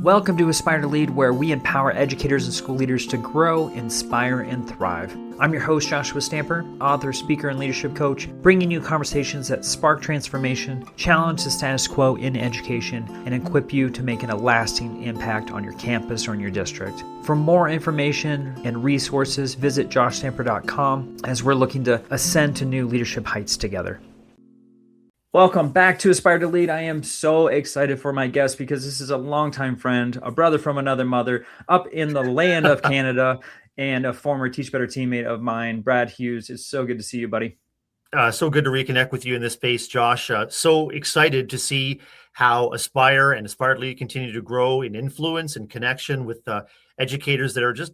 Welcome to Aspire to Lead, where we empower educators and school leaders to grow, inspire, and thrive. I'm your host, Joshua Stamper, author, speaker, and leadership coach, bringing you conversations that spark transformation, challenge the status quo in education, and equip you to make a lasting impact on your campus or in your district. For more information and resources, visit joshstamper.com as we're looking to ascend to new leadership heights together. Welcome back to Aspire to Lead. I am so excited for my guest because this is a longtime friend, a brother from another mother up in the land of Canada, and a former Teach Better teammate of mine, Brad Hughes. It's so good to see you, buddy. So good to reconnect with you in this space, Josh. So excited to see how Aspire and Aspire to Lead continue to grow in influence and connection with educators that are just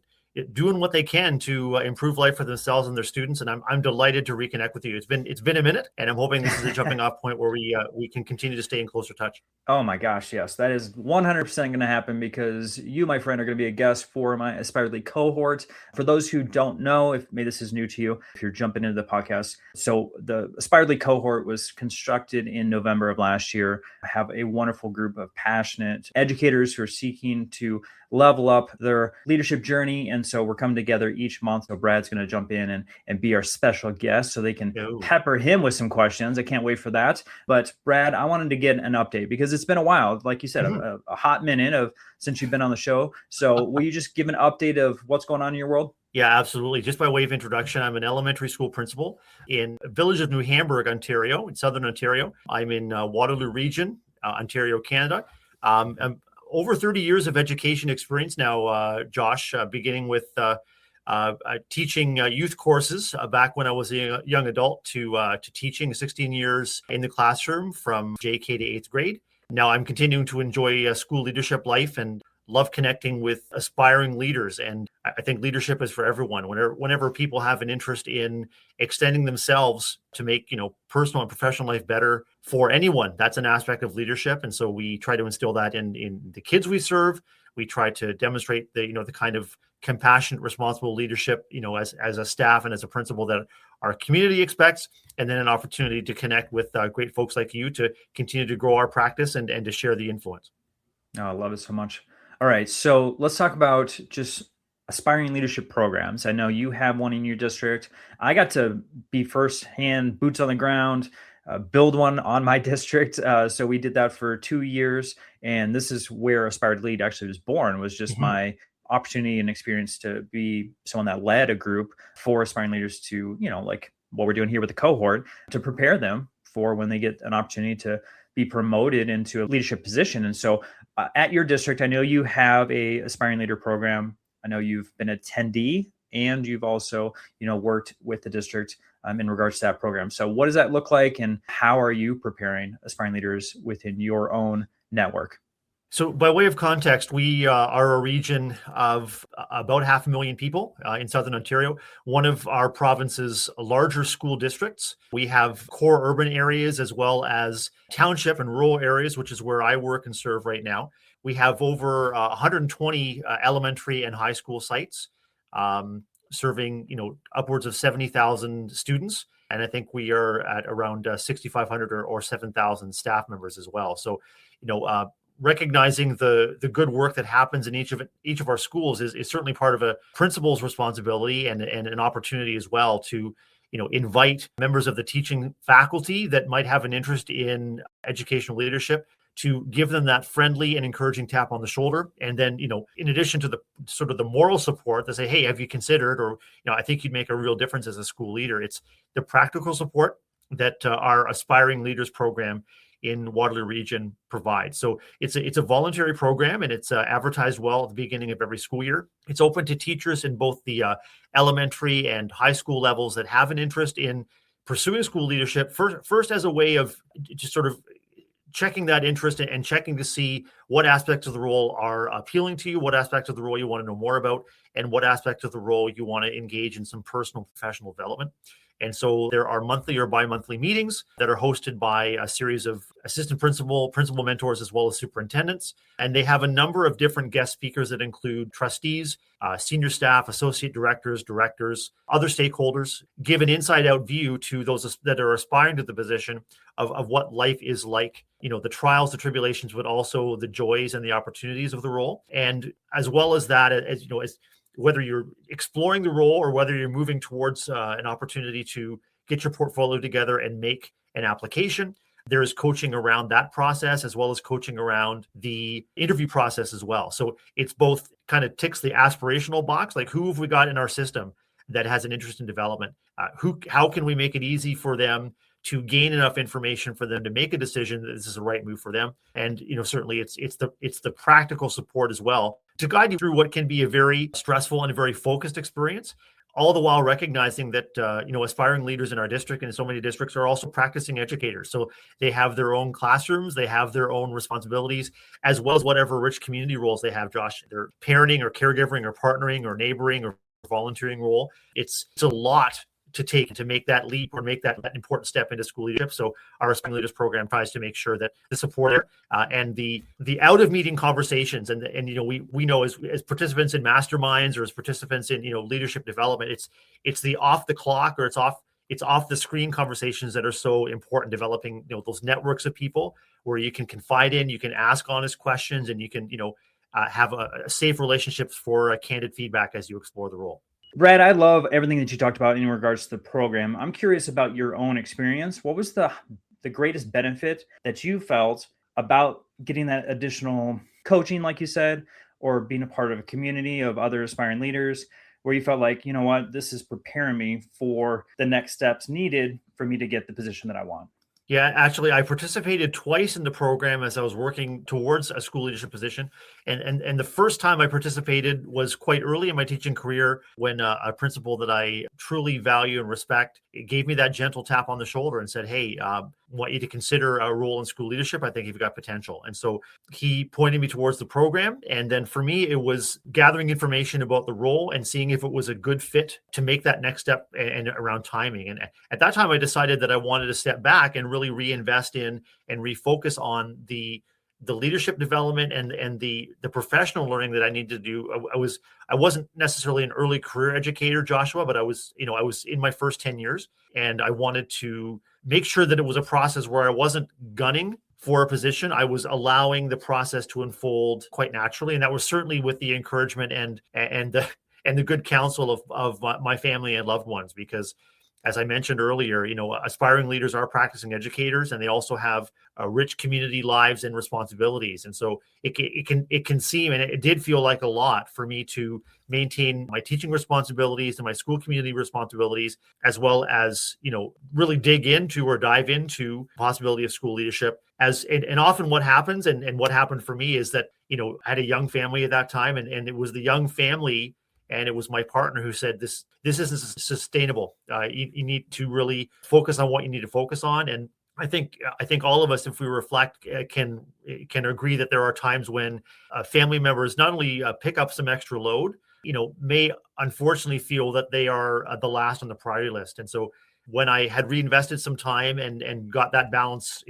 doing what they can to improve life for themselves and their students. And I'm delighted to reconnect with you. It's been a minute, and I'm hoping this is a jumping off point where we can continue to stay in closer touch. Oh my gosh, yes. That is 100% going to happen because you, my friend, are going to be a guest for my Aspire to Lead cohort. For those who don't know, if maybe this is new to you, if you're jumping into the podcast. So the Aspire to Lead cohort was constructed in November of last year. I have a wonderful group of passionate educators who are seeking to level up their leadership journey. And so we're coming together each month. So Brad's going to jump in and be our special guest so they can pepper him with some questions. I can't wait for that. But Brad, I wanted to get an update because it's been a while, like you said, a hot minute since you've been on the show. So will you just give an update of what's going on in your world? Yeah, absolutely. Just by way of introduction, I'm an elementary school principal in a village of New Hamburg, Ontario, in southern Ontario. I'm in Waterloo Region, Ontario, Canada. I'm over 30 years of education experience now, Josh, beginning with teaching youth courses back when I was a young adult to teaching 16 years in the classroom from JK to 8th grade. Now I'm continuing to enjoy school leadership life and love connecting with aspiring leaders. And I think leadership is for everyone. Whenever people have an interest in extending themselves to make, personal and professional life better for anyone, that's an aspect of leadership. And so we try to instill that in the kids we serve. We try to demonstrate the kind of compassionate, responsible leadership, as a staff and as a principal that our community expects, and then an opportunity to connect with great folks like you to continue to grow our practice and to share the influence. Oh, I love it so much. All right, so let's talk about just aspiring leadership programs. I know you have one in your district. I got to be firsthand, boots on the ground, build one on my district. So we did that for 2 years. And this is where Aspire to Lead actually was born, was just my opportunity and experience to be someone that led a group for aspiring leaders to, like what we're doing here with the cohort, to prepare them for when they get an opportunity to be promoted into a leadership position. And so at your district, I know you have a aspiring leader program. I know you've been an attendee and you've also, worked with the district in regards to that program. So what does that look like and how are you preparing aspiring leaders within your own network? So by way of context, we are a region of about 500,000 people in Southern Ontario, one of our province's larger school districts. We have core urban areas as well as township and rural areas, which is where I work and serve right now. We have over 120 elementary and high school sites serving, upwards of 70,000 students. And I think we are at around 6,500 or 7,000 staff members as well. So, recognizing the good work that happens in each of our schools is certainly part of a principal's responsibility and an opportunity as well to invite members of the teaching faculty that might have an interest in educational leadership to give them that friendly and encouraging tap on the shoulder. And then, in addition to the sort of the moral support to say, hey, have you considered, or, I think you'd make a real difference as a school leader. It's the practical support that our Aspiring Leaders program in Waterloo Region provides. So it's a voluntary program, and it's advertised well at the beginning of every school year. It's open to teachers in both the elementary and high school levels that have an interest in pursuing school leadership, first as a way of just sort of checking that interest and checking to see what aspects of the role are appealing to you, what aspects of the role you want to know more about, and what aspects of the role you want to engage in some personal professional development. And so there are monthly or bi-monthly meetings that are hosted by a series of assistant principal mentors, as well as superintendents. And they have a number of different guest speakers that include trustees, senior staff, associate directors, other stakeholders, give an inside out view to those that are aspiring to the position of what life is like, the trials, the tribulations, but also the joys and the opportunities of the role. And as well as that, as whether you're exploring the role or whether you're moving towards an opportunity to get your portfolio together and make an application, there is coaching around that process, as well as coaching around the interview process as well. So it's both kind of ticks the aspirational box, like who have we got in our system that has an interest in development? How can we make it easy for them to gain enough information for them to make a decision that this is the right move for them? And certainly it's the practical support as well to guide you through what can be a very stressful and a very focused experience, all the while recognizing that aspiring leaders in our district and in so many districts are also practicing educators. So they have their own classrooms, they have their own responsibilities, as well as whatever rich community roles they have, Josh. They're parenting or caregiving or partnering or neighboring or volunteering role. It's a lot to take to make that leap or make that important step into school leadership. So our Aspiring Leaders program tries to make sure that the support and the out of meeting conversations and we know as participants in masterminds or as participants in leadership development, it's the off the clock or it's off the screen conversations that are so important, developing those networks of people where you can confide in, you can ask honest questions, and you can have a safe relationships for candid feedback as you explore the role. Brad, I love everything that you talked about in regards to the program. I'm curious about your own experience. What was the greatest benefit that you felt about getting that additional coaching, like you said, or being a part of a community of other aspiring leaders where you felt like, this is preparing me for the next steps needed for me to get the position that I want? Yeah, actually, I participated twice in the program as I was working towards a school leadership position. And the first time I participated was quite early in my teaching career when a principal that I truly value and respect gave me that gentle tap on the shoulder and said, hey, I want you to consider a role in school leadership. I think you've got potential. And so he pointed me towards the program. And then for me, it was gathering information about the role and seeing if it was a good fit to make that next step and around timing. And at that time, I decided that I wanted to step back and really reinvest in and refocus on the leadership development and the professional learning that I needed to do. I wasn't necessarily an early career educator, Joshua, but I was in my first 10 years, and I wanted to make sure that it was a process where I wasn't gunning for a position. I was allowing the process to unfold quite naturally, and that was certainly with the encouragement and the good counsel of my family and loved ones, because as I mentioned earlier, aspiring leaders are practicing educators, and they also have rich community lives and responsibilities. And so it can seem, and it did feel like a lot for me to maintain my teaching responsibilities and my school community responsibilities, as well as, really dig into or dive into the possibility of school leadership. And often what happens, and what happened for me is that, I had a young family at that time, and it was the young family and it was my partner who said, this isn't sustainable. You need to really focus on what you need to focus on. And I think all of us, if we reflect, can agree that there are times when family members not only pick up some extra load, may unfortunately feel that they are the last on the priority list. And so when I had reinvested some time and got that balance,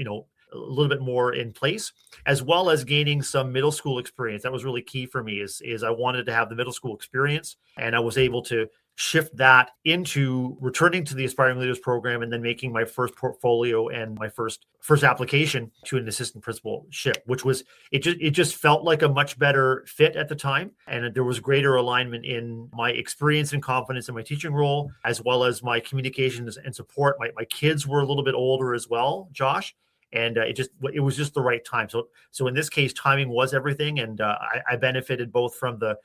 a little bit more in place, as well as gaining some middle school experience. That was really key for me is I wanted to have the middle school experience, and I was able to shift that into returning to the Aspiring Leaders program and then making my first portfolio and my first application to an assistant principalship, which was, it just felt like a much better fit at the time. And there was greater alignment in my experience and confidence in my teaching role, as well as my communications and support. My kids were a little bit older as well, Josh. And it was just the right time. So in this case, timing was everything. And I benefited both from the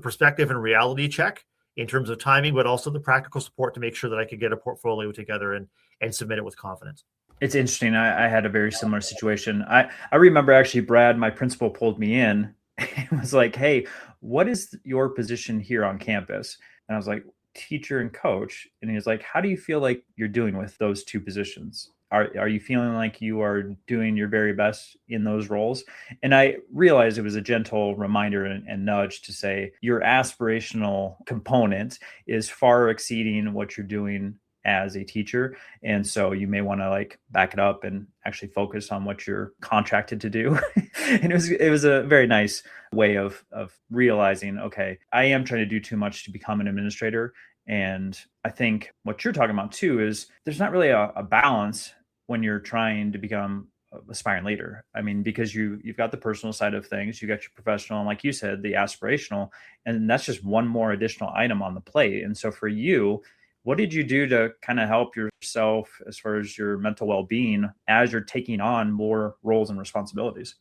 perspective and reality check in terms of timing, but also the practical support to make sure that I could get a portfolio together and submit it with confidence. It's interesting. I had a very similar situation. I remember actually, Brad, my principal, pulled me in and was like, hey, what is your position here on campus? And I was like, teacher and coach. And he was like, how do you feel like you're doing with those two positions? Are you feeling like you are doing your very best in those roles? And I realized it was a gentle reminder and nudge to say your aspirational component is far exceeding what you're doing as a teacher. And so you may want to like back it up and actually focus on what you're contracted to do. And it was a very nice way of realizing, okay, I am trying to do too much to become an administrator. And I think what you're talking about too is there's not really a balance when you're trying to become aspiring leader. I mean, because you've got the personal side of things, you got your professional, and like you said, the aspirational, and that's just one more additional item on the plate. And so for you, what did you do to kind of help yourself as far as your mental well-being as you're taking on more roles and responsibilities?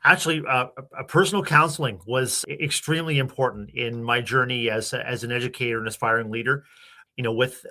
Actually, personal counseling was extremely important in my journey as an educator and aspiring leader. With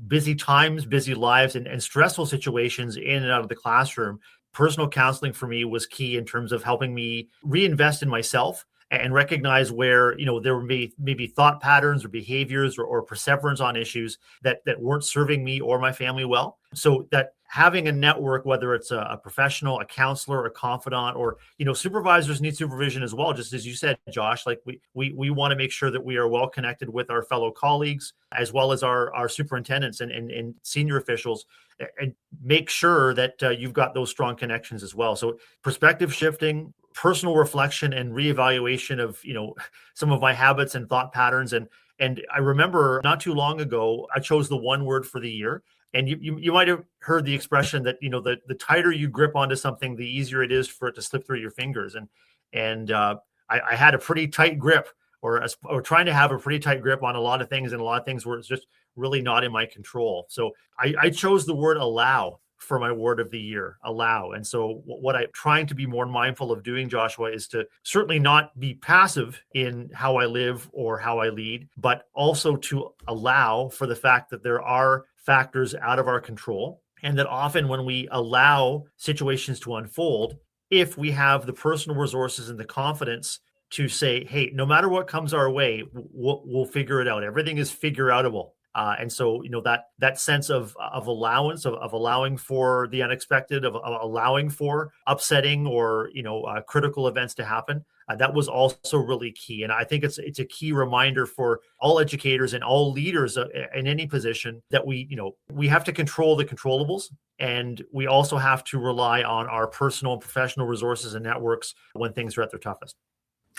busy times, busy lives, and stressful situations in and out of the classroom, personal counseling for me was key in terms of helping me reinvest in myself and recognize where there were maybe thought patterns or behaviors or perseverance on issues that weren't serving me or my family well. So that having a network, whether it's a professional, a counselor, a confidant, or supervisors need supervision as well. Just as you said, Josh, like we want to make sure that we are well connected with our fellow colleagues as well as our superintendents and senior officials, and make sure that you've got those strong connections as well. So perspective shifting, personal reflection, and reevaluation of some of my habits and thought patterns. And I remember not too long ago, I chose the one word for the year. And you might have heard the expression that the tighter you grip onto something, the easier it is for it to slip through your fingers. And I had a pretty tight grip, or trying to have a pretty tight grip on a lot of things, and a lot of things were just really not in my control. So I chose the word allow for my word of the year, allow. And so what I'm trying to be more mindful of doing, Joshua, is to certainly not be passive in how I live or how I lead, but also to allow for the fact that there are factors out of our control. And that often when we allow situations to unfold, if we have the personal resources and the confidence to say, hey, no matter what comes our way, we'll figure it out. Everything is figure outable. And so, that sense of allowance, of allowing for the unexpected, of allowing for upsetting or, critical events to happen, that was also really key. And I think it's a key reminder for all educators and all leaders in any position that we have to control the controllables. And we also have to rely on our personal and professional resources and networks when things are at their toughest.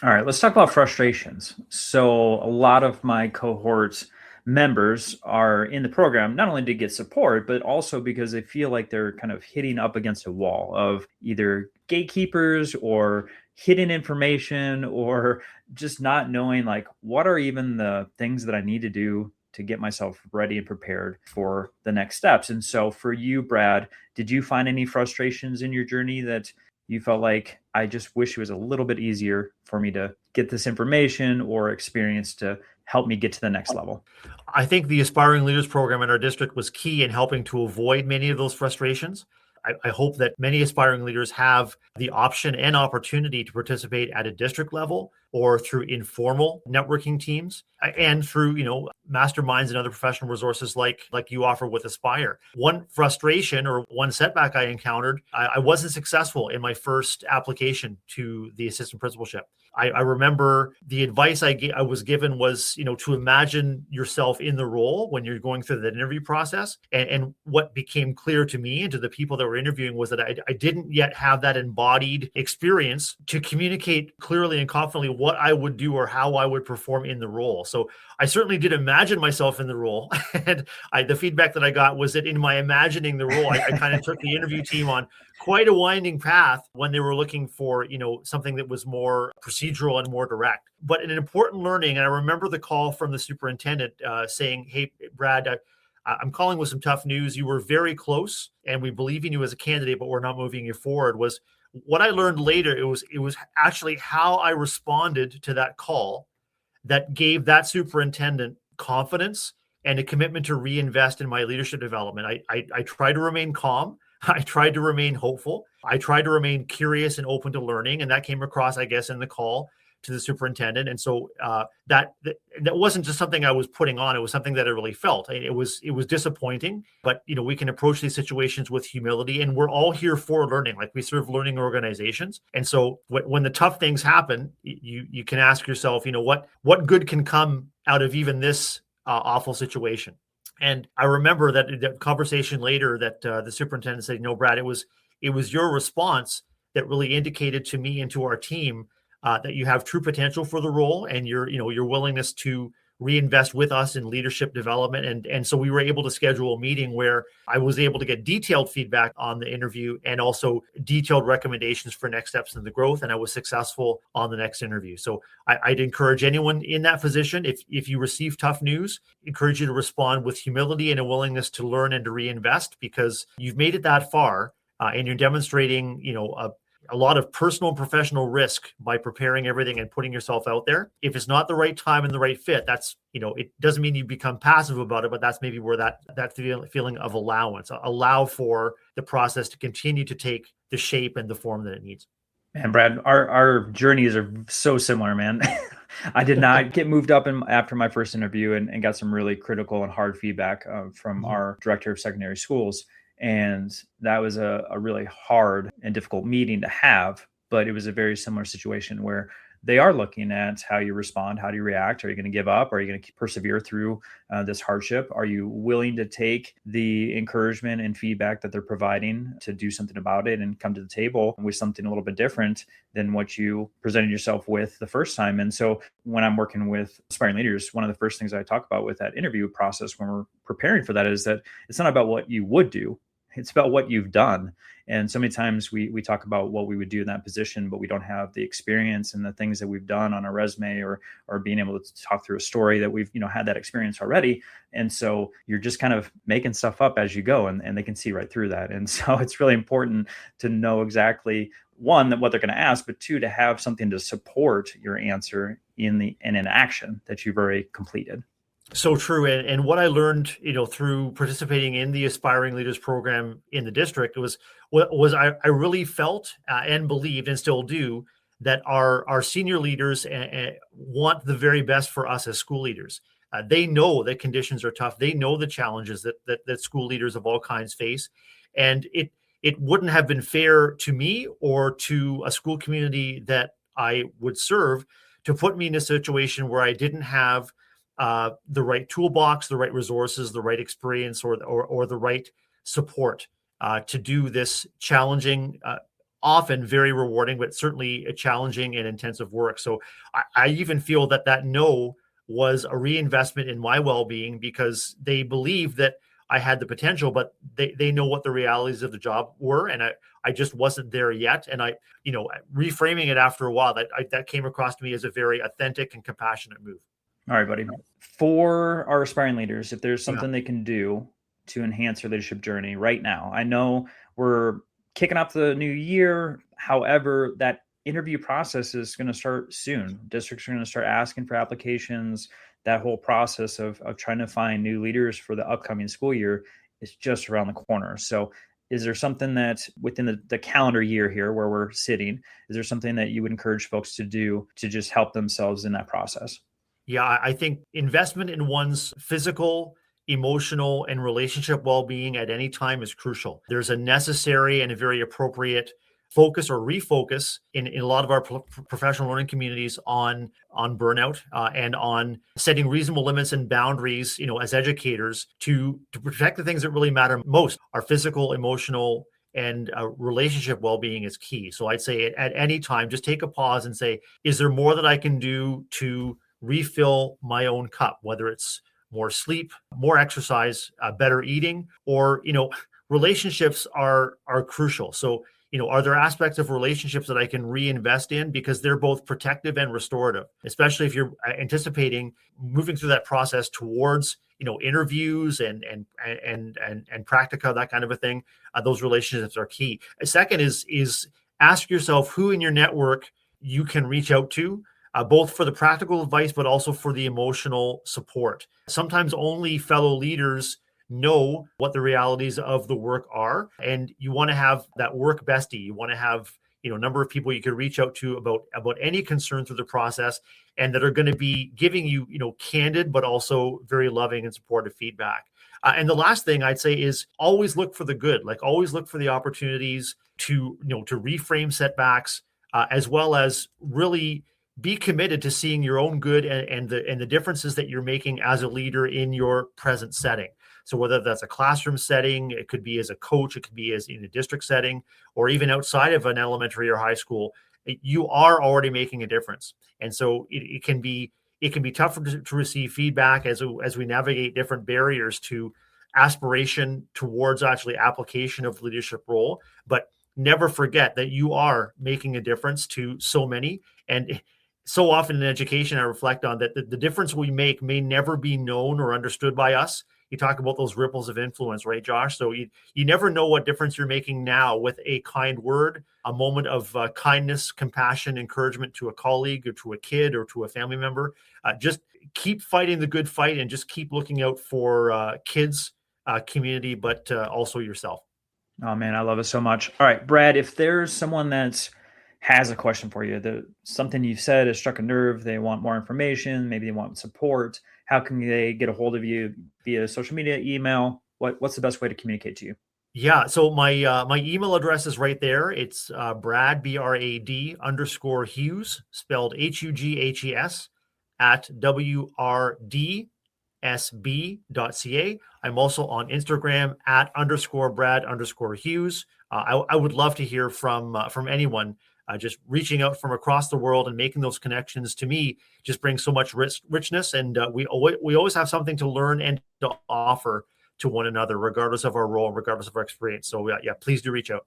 All right, let's talk about frustrations. So a lot of my cohorts members are in the program not only to get support, but also because they feel like they're kind of hitting up against a wall of either gatekeepers or hidden information, or just not knowing like what are even the things that I need to do to get myself ready and prepared for the next steps. And so for you, Brad, did you find any frustrations in your journey that you felt like, I just wish it was a little bit easier for me to get this information or experience to help me get to the next level? I think the Aspiring Leaders Program in our district was key in helping to avoid many of those frustrations. I hope that many aspiring leaders have the option and opportunity to participate at a district level or through informal networking teams and through, masterminds and other professional resources like you offer with Aspire. One frustration or one setback I encountered, I wasn't successful in my first application to the assistant principalship. I remember the advice I was given was, to imagine yourself in the role when you're going through that interview process. And what became clear to me and to the people that were interviewing was that I didn't yet have that embodied experience to communicate clearly and confidently what I would do or how I would perform in the role. So I certainly did imagine myself in the role. And the feedback that I got was that in my imagining the role, I kind of took the interview team on quite a winding path when they were looking for, something that was more procedural and more direct. But an important learning, and I remember the call from the superintendent saying, hey, Brad, I'm calling with some tough news. You were very close and we believe in you as a candidate, but we're not moving you forward. Was what I learned later. It was actually how I responded to that call that gave that superintendent confidence and a commitment to reinvest in my leadership development. I tried to remain calm. I tried to remain hopeful. I tried to remain curious and open to learning. And that came across, I guess, in the call to the superintendent. And so that wasn't just something I was putting on. It was something that I really felt. It was disappointing, but we can approach these situations with humility, and we're all here for learning. Like, we serve learning organizations. And so when the tough things happen, you can ask yourself, what good can come out of even this awful situation? And I remember that the conversation later that the superintendent said, "No, Brad, it was your response that really indicated to me and to our team that you have true potential for the role, and your willingness to reinvest with us in leadership development." And so we were able to schedule a meeting where I was able to get detailed feedback on the interview and also detailed recommendations for next steps in the growth. And I was successful on the next interview. So I'd encourage anyone in that position, if you receive tough news, encourage you to respond with humility and a willingness to learn and to reinvest, because you've made it that far, and you're demonstrating, a lot of personal and professional risk by preparing everything and putting yourself out there. If it's not the right time and the right fit, that's, it doesn't mean you become passive about it, but that's maybe where that feeling of allowance, allow for the process to continue to take the shape and the form that it needs. Man, Brad, our journeys are so similar, man. I did not get moved up after my first interview and got some really critical and hard feedback from our director of secondary schools. And that was a really hard and difficult meeting to have, but it was a very similar situation where they are looking at how you respond, how do you react? Are you going to give up? Are you going to persevere through this hardship? Are you willing to take the encouragement and feedback that they're providing to do something about it and come to the table with something a little bit different than what you presented yourself with the first time? And so when I'm working with aspiring leaders, one of the first things I talk about with that interview process when we're preparing for that is that it's not about what you would do. It's about what you've done. And so many times we talk about what we would do in that position, but we don't have the experience and the things that we've done on a resume or being able to talk through a story that we've, had that experience already. And so you're just kind of making stuff up as you go, and they can see right through that. And so it's really important to know exactly, one, that what they're going to ask, but two, to have something to support your answer in an action that you've already completed. So true. And what I learned, through participating in the Aspiring Leaders program in the district was I really felt and believed and still do that our senior leaders want the very best for us as school leaders. They know that conditions are tough. They know the challenges that school leaders of all kinds face. And it wouldn't have been fair to me or to a school community that I would serve to put me in a situation where I didn't have the right toolbox, the right resources, the right experience, or the right support to do this challenging, often very rewarding, but certainly a challenging and intensive work. So I even feel that no was a reinvestment in my well-being, because they believe that I had the potential, but they know what the realities of the job were, and I just wasn't there yet. And reframing it after a while, that came across to me as a very authentic and compassionate move. All right, buddy. For our aspiring leaders, if there's something they can do to enhance their leadership journey right now, I know we're kicking off the new year. However, that interview process is going to start soon. Districts are going to start asking for applications. That whole process of trying to find new leaders for the upcoming school year is just around the corner. So is there something that within the calendar year here where we're sitting, is there something that you would encourage folks to do to just help themselves in that process? Yeah, I think investment in one's physical, emotional, and relationship well-being at any time is crucial. There's a necessary and a very appropriate focus or refocus in a lot of our professional learning communities on burnout and on setting reasonable limits and boundaries, as educators to protect the things that really matter most. Our physical, emotional, and relationship well-being is key. So I'd say at any time, just take a pause and say, is there more that I can do to refill my own cup, whether it's more sleep, more exercise, better eating, or, relationships are crucial. So, are there aspects of relationships that I can reinvest in, because they're both protective and restorative, especially if you're anticipating moving through that process towards, interviews and practica, that kind of a thing. Those relationships are key. A second is ask yourself who in your network you can reach out to, both for the practical advice, but also for the emotional support. Sometimes only fellow leaders know what the realities of the work are, and you want to have that work bestie. You want to have a number of people you can reach out to about any concern through the process, and that are going to be giving you candid but also very loving and supportive feedback. And the last thing I'd say is always look for the good. Like always look for the opportunities to reframe setbacks, as well as really be committed to seeing your own good and the differences that you're making as a leader in your present setting. So whether that's a classroom setting, it could be as a coach, it could be as in a district setting, or even outside of an elementary or high school, you are already making a difference. And so it can be tough to receive feedback as we navigate different barriers to aspiration towards actually application of leadership role. But never forget that you are making a difference to so many. And so often in education, I reflect on that the difference we make may never be known or understood by us. You talk about those ripples of influence, right, Josh? So you never know what difference you're making now with a kind word, a moment of kindness, compassion, encouragement to a colleague or to a kid or to a family member. Just keep fighting the good fight and just keep looking out for kids, community, but also yourself. Oh man, I love it so much. All right, Brad, if there's someone that has a question for you, something you've said has struck a nerve, they want more information, maybe they want support, how can they get a hold of you via social media, email? What's the best way to communicate to you? Yeah, so my email address is right there. It's Brad, BRAD _Hughes, spelled HUGHES at WRDSB.ca. I'm also on Instagram at _Brad _Hughes. I would love to hear from anyone. Just reaching out from across the world and making those connections to me just brings so much richness, and we always have something to learn and to offer to one another, regardless of our role, regardless of our experience. So yeah, please do reach out.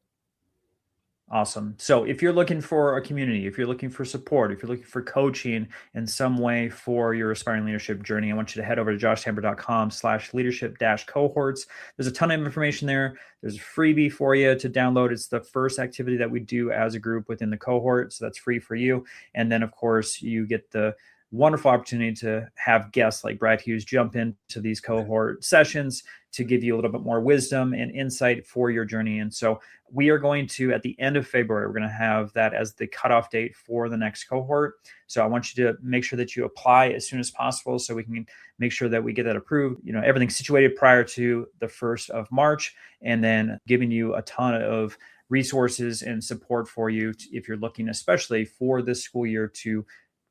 Awesome. So if you're looking for a community, if you're looking for support, if you're looking for coaching in some way for your aspiring leadership journey, I want you to head over to joshtamper.com/leadership-cohorts. There's a ton of information there. There's a freebie for you to download. It's the first activity that we do as a group within the cohort. So that's free for you. And then of course you get the wonderful opportunity to have guests like Brad Hughes jump into these cohort sessions to give you a little bit more wisdom and insight for your journey. And so we are going to, at the end of February, we're going to have that as the cutoff date for the next cohort. So I want you to make sure that you apply as soon as possible so we can make sure that we get that approved. Everything's situated prior to the 1st of March, and then giving you a ton of resources and support for you if you're looking, especially for this school year, to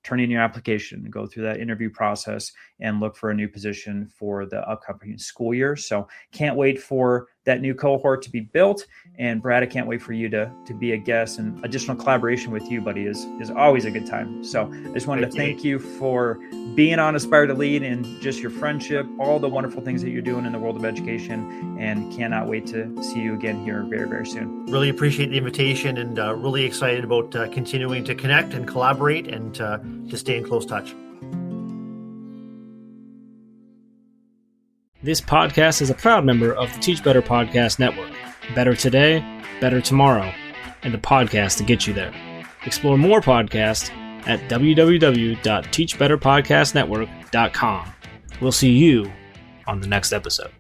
turn in your application, go through that interview process, and look for a new position for the upcoming school year. So can't wait for that new cohort to be built. And Brad, I can't wait for you to be a guest, and additional collaboration with you, buddy, is always a good time. So I just wanted to thank you for being on Aspire to Lead and just your friendship, all the wonderful things that you're doing in the world of education, and cannot wait to see you again here very, very soon. Really appreciate the invitation, and really excited about continuing to connect and collaborate and to stay in close touch. This podcast is a proud member of the Teach Better Podcast Network. Better today, better tomorrow, and the podcast to get you there. Explore more podcasts at www.teachbetterpodcastnetwork.com. We'll see you on the next episode.